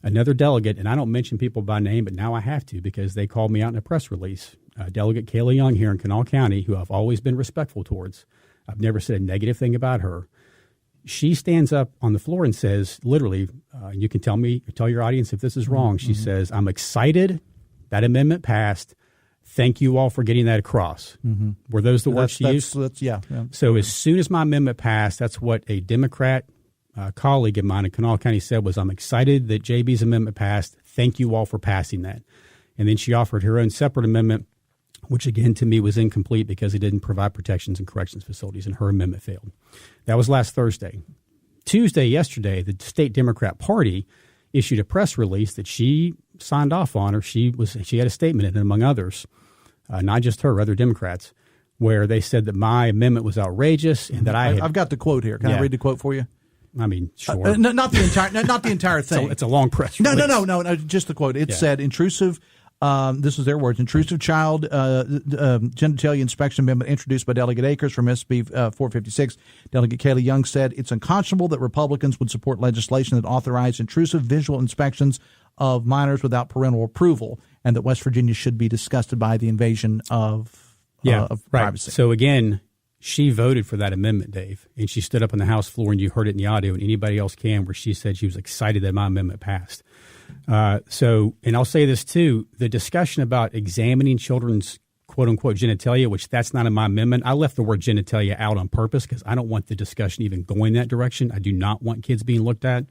another delegate, and I don't mention people by name, but now I have to because they called me out in a press release, Delegate Kayla Young here in Kanawha County, who I've always been respectful towards. I've never said a negative thing about her. She stands up on the floor and says, literally, you can tell your audience if this is wrong. She says, I'm excited that amendment passed. Thank you all for getting that across. Mm-hmm. Were those the words she used? Yeah. So as soon as my amendment passed, that's what a Democrat colleague of mine in Kanawha County said was, I'm excited that JB's amendment passed. Thank you all for passing that. And then she offered her own separate amendment, which again to me was incomplete because it didn't provide protections in corrections facilities, and her amendment failed. That was last Thursday. Tuesday, yesterday, the state Democrat Party issued a press release that she signed off on, or she had a statement in it, among others, not just her, other Democrats, where they said that my amendment was outrageous and that I've got the quote here. Can I read the quote for you? I mean, sure. Not the entire thing. It's a long press release. No, just the quote. It said, intrusive. This is their words. Intrusive child genitalia inspection amendment introduced by Delegate Akers from SB 456. Delegate Kayla Young said it's unconscionable that Republicans would support legislation that authorized intrusive visual inspections of minors without parental approval, and that West Virginia should be disgusted by the invasion of privacy. So again, she voted for that amendment, Dave, and she stood up on the House floor, and you heard it in the audio, and anybody else can, where she said she was excited that my amendment passed. And I'll say this too, the discussion about examining children's quote unquote genitalia, which that's not in my amendment. I left the word genitalia out on purpose because I don't want the discussion even going that direction. I do not want kids being looked at.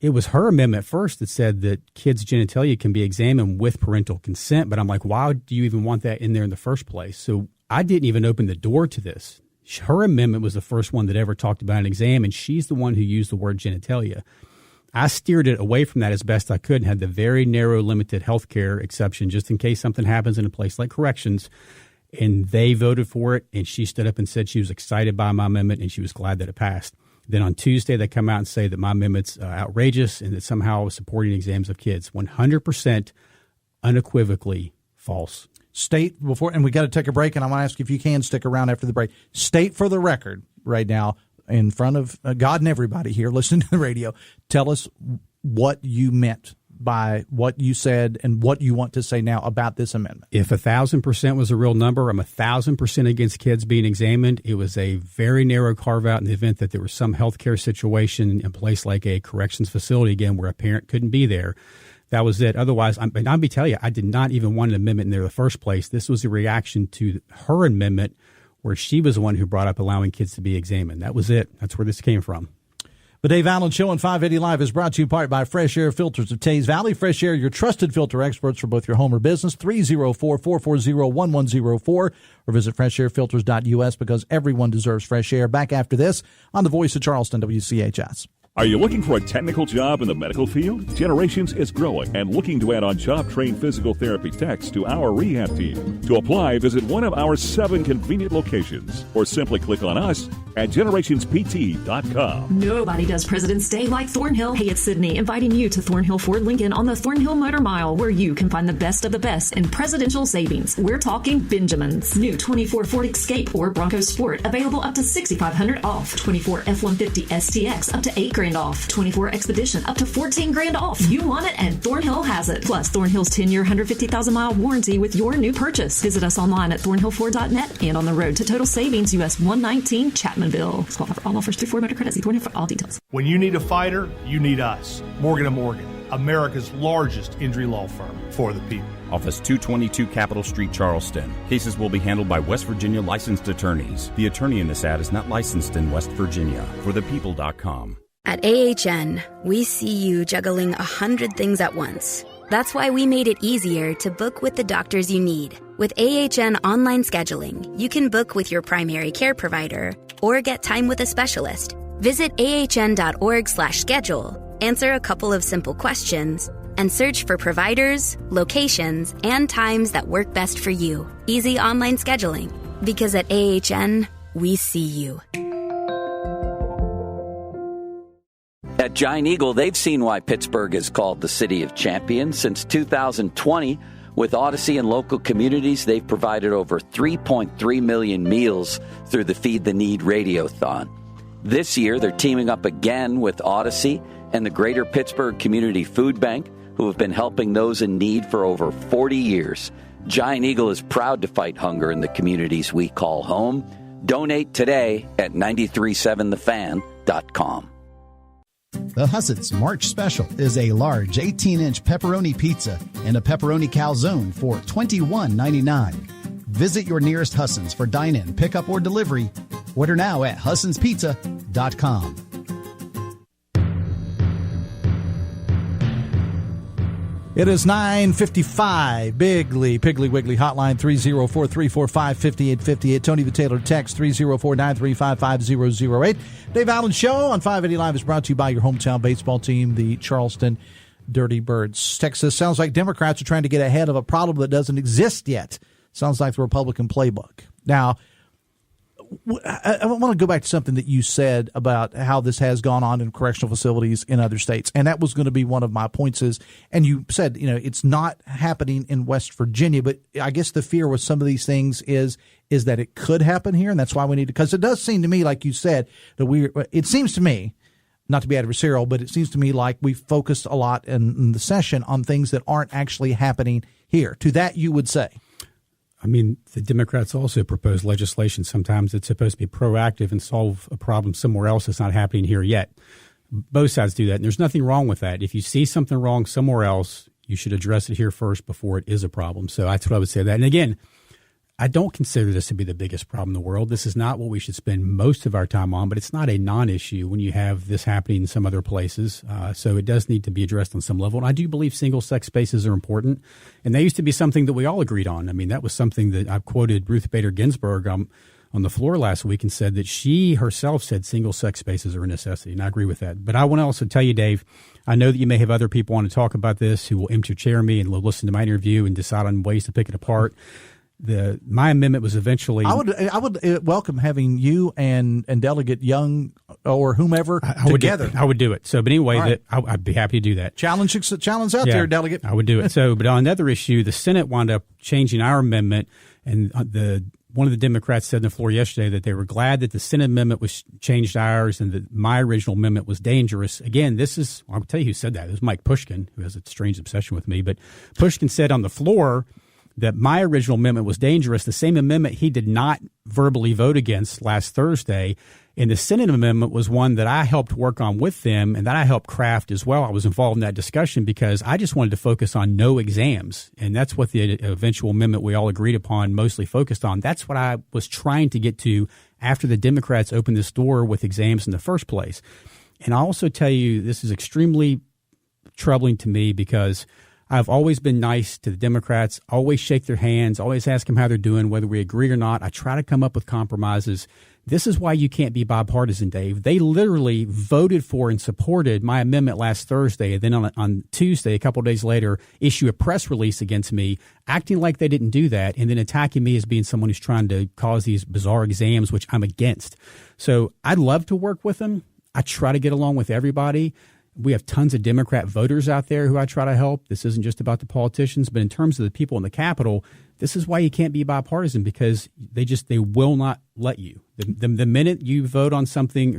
It was her amendment first that said that kids' genitalia can be examined with parental consent. But I'm like, why do you even want that in there in the first place? So I didn't even open the door to this. Her amendment was the first one that ever talked about an exam, and she's the one who used the word genitalia. I steered it away from that as best I could and had the very narrow, limited health care exception just in case something happens in a place like corrections. And they voted for it, and she stood up and said she was excited by my amendment and she was glad that it passed. Then on Tuesday, they come out and say that my amendment's outrageous and that somehow I was supporting exams of kids. 100% unequivocally false. State before, and we got to take a break, and I'm going to ask you if you can stick around after the break. State for the record right now in front of God and everybody here listening to the radio. Tell us what you meant by what you said and what you want to say now about this amendment. If 1,000% was a real number, I'm 1,000% against kids being examined. It was a very narrow carve out in the event that there was some healthcare situation in a place like a corrections facility, again, where a parent couldn't be there. That was it. Otherwise, I'll be telling you, I did not even want an amendment in there in the first place. This was a reaction to her amendment where she was the one who brought up allowing kids to be examined. That was it. That's where this came from. The Dave Allen Show on 580 Live is brought to you in part by Fresh Air Filters of Taze Valley. Fresh Air, your trusted filter experts for both your home or business. 304-440-1104 or visit freshairfilters.us because everyone deserves fresh air. Back after this on the Voice of Charleston, WCHS. Are you looking for a technical job in the medical field? Generations is growing and looking to add on job-trained physical therapy techs to our rehab team. To apply, visit one of our 7 convenient locations or simply click on us at generationspt.com. Nobody does President's Day like Thornhill. Hey, it's Sydney, inviting you to Thornhill Ford Lincoln on the Thornhill Motor Mile, where you can find the best of the best in presidential savings. We're talking Benjamins. New 24 Ford Escape or Bronco Sport, available up to $6,500 off. 24 F-150 STX, up to $8,000 off. 24 Expedition, up to $14,000 off. You want it, and Thornhill has it. Plus, Thornhill's 10-year, 150,000-mile warranty with your new purchase. Visit us online at thornhillford.net and on the road to total savings, US 119 Chapmanville. Qualify for all offers through Ford Motor Credit. See Thornhill for all details. When you need a fighter, you need us. Morgan & Morgan, America's largest injury law firm for the people. Office 222 Capitol Street, Charleston. Cases will be handled by West Virginia licensed attorneys. The attorney in this ad is not licensed in West Virginia. ForThePeople.com. At AHN, we see you juggling 100 things at once. That's why we made it easier to book with the doctors you need. With AHN online scheduling, you can book with your primary care provider or get time with a specialist. Visit ahn.org/schedule, answer a couple of simple questions, and search for providers, locations, and times that work best for you. Easy online scheduling. Because at AHN, we see you. At Giant Eagle, they've seen why Pittsburgh is called the City of Champions. Since 2020, with Odyssey and local communities, they've provided over 3.3 million meals through the Feed the Need Radiothon. This year, they're teaming up again with Odyssey and the Greater Pittsburgh Community Food Bank, who have been helping those in need for over 40 years. Giant Eagle is proud to fight hunger in the communities we call home. Donate today at 937thefan.com. The Hussett's March Special is a large 18-inch pepperoni pizza and a pepperoni calzone for $21.99. Visit your nearest Husson's for dine-in, pickup, or delivery. Order now at HussonsPizza.com. It is 9:55. Piggly Wiggly hotline 304-345-5858. Tony the Taylor text 304-935-5008. Dave Allen Show on 580 Live is brought to you by your hometown baseball team, the Charleston Dirty Birds. Texas sounds like Democrats are trying to get ahead of a problem that doesn't exist yet. Sounds like the Republican playbook. Now, I want to go back to something that you said about how this has gone on in correctional facilities in other states, and that was going to be one of my points is, and you said, it's not happening in West Virginia, but I guess the fear with some of these things is that it could happen here, and that's why we need to, because it does seem to me, like you said, that it seems to me, not to be adversarial, but it seems to me like we focused a lot in the session on things that aren't actually happening here. To that, you would say. I mean, the Democrats also propose legislation sometimes that's supposed to be proactive and solve a problem somewhere else that's not happening here yet. Both sides do that, and there's nothing wrong with that. If you see something wrong somewhere else, you should address it here first before it is a problem. So that's what I would say that. And again, I don't consider this to be the biggest problem in the world. This is not what we should spend most of our time on, but it's not a non-issue when you have this happening in some other places. So it does need to be addressed on some level. And I do believe single-sex spaces are important. And that used to be something that we all agreed on. I mean, that was something that I quoted Ruth Bader Ginsburg on the floor last week and said that she herself said single-sex spaces are a necessity. And I agree with that. But I want to also tell you, Dave, I know that you may have other people want to talk about this who will empty chair me and will listen to my interview and decide on ways to pick it apart. My amendment was eventually. I would welcome having you and Delegate Young or whomever together. I would do it. So, but anyway, right. I'd be happy to do that. Challenge out there, Delegate. I would do it. So, but on another issue, the Senate wound up changing our amendment, and one of the Democrats said on the floor yesterday that they were glad that the Senate amendment was changed ours and that my original amendment was dangerous. Again, I'll tell you who said that. It was Mike Pushkin, who has a strange obsession with me. But Pushkin said on the floor that my original amendment was dangerous, the same amendment he did not verbally vote against last Thursday. And the Senate amendment was one that I helped work on with them and that I helped craft as well. I was involved in that discussion because I just wanted to focus on no exams. And that's what the eventual amendment we all agreed upon mostly focused on. That's what I was trying to get to after the Democrats opened this door with exams in the first place. And I'll also tell you, this is extremely troubling to me because I've always been nice to the Democrats, always shake their hands, always ask them how they're doing, whether we agree or not. I try to come up with compromises. This is why you can't be bipartisan, Dave. They literally voted for and supported my amendment last Thursday, and then on Tuesday, a couple of days later, issue a press release against me, acting like they didn't do that, and then attacking me as being someone who's trying to cause these bizarre exams, which I'm against. So I'd love to work with them. I try to get along with everybody. We have tons of Democrat voters out there who I try to help. This isn't just about the politicians, but in terms of the people in the Capitol, this is why you can't be bipartisan because they will not let you. The minute you vote on something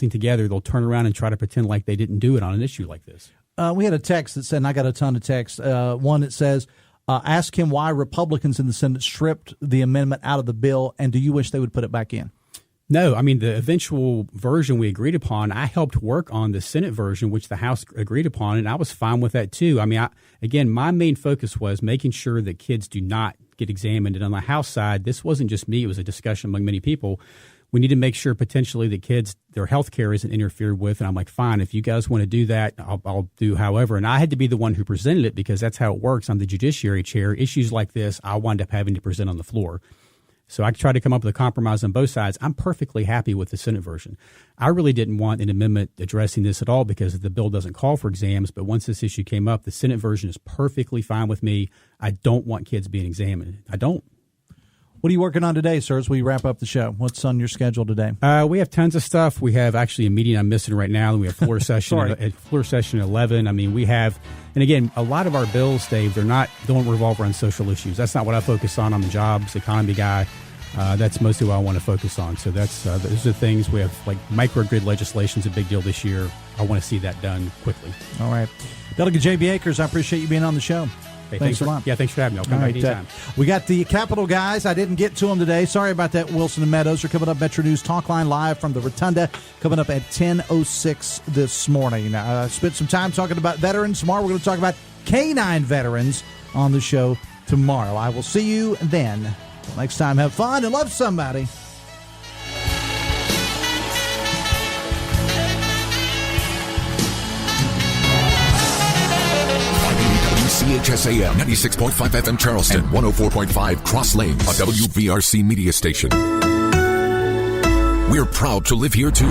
together, they'll turn around and try to pretend like they didn't do it on an issue like this. We had a text that said, and I got a ton of texts, one that says, ask him why Republicans in the Senate stripped the amendment out of the bill, and do you wish they would put it back in? No, I mean, the eventual version we agreed upon, I helped work on the Senate version, which the House agreed upon, and I was fine with that, too. I mean, again, my main focus was making sure that kids do not get examined. And on the House side, this wasn't just me. It was a discussion among many people. We need to make sure potentially that kids, their health care isn't interfered with. And I'm like, fine, if you guys want to do that, I'll do however. And I had to be the one who presented it because that's how it works. I'm the judiciary chair. Issues like this, I'll wind up having to present on the floor. So I tried to come up with a compromise on both sides. I'm perfectly happy with the Senate version. I really didn't want an amendment addressing this at all because the bill doesn't call for exams. But once this issue came up, the Senate version is perfectly fine with me. I don't want kids being examined. I don't. What are you working on today, sir, as we wrap up the show? What's on your schedule today? We have tons of stuff. We have actually a meeting I'm missing right now. We have floor session at 11. I mean, we have, and again, a lot of our bills, Dave, don't revolve around social issues. That's not what I focus on. I'm a jobs economy guy. That's mostly what I want to focus on. So those are the things we have. Like microgrid legislation is a big deal this year. I want to see that done quickly. All right, Delegate J.B. Akers, I appreciate you being on the show. Hey, thanks a lot. Yeah, thanks for having me. I'll come back anytime. We got the Capitol guys. I didn't get to them today. Sorry about that. Wilson and Meadows are coming up. Metro News Talk Line live from the Rotunda, coming up at 10:06 this morning. I spent some time talking about veterans. Tomorrow we're going to talk about K-9 veterans on the show tomorrow. I will see you then. Until next time, have fun and love somebody. WCHS AM 96.5 FM Charleston, 104.5 Cross Lanes, a WVRC media station. We're proud to live here too.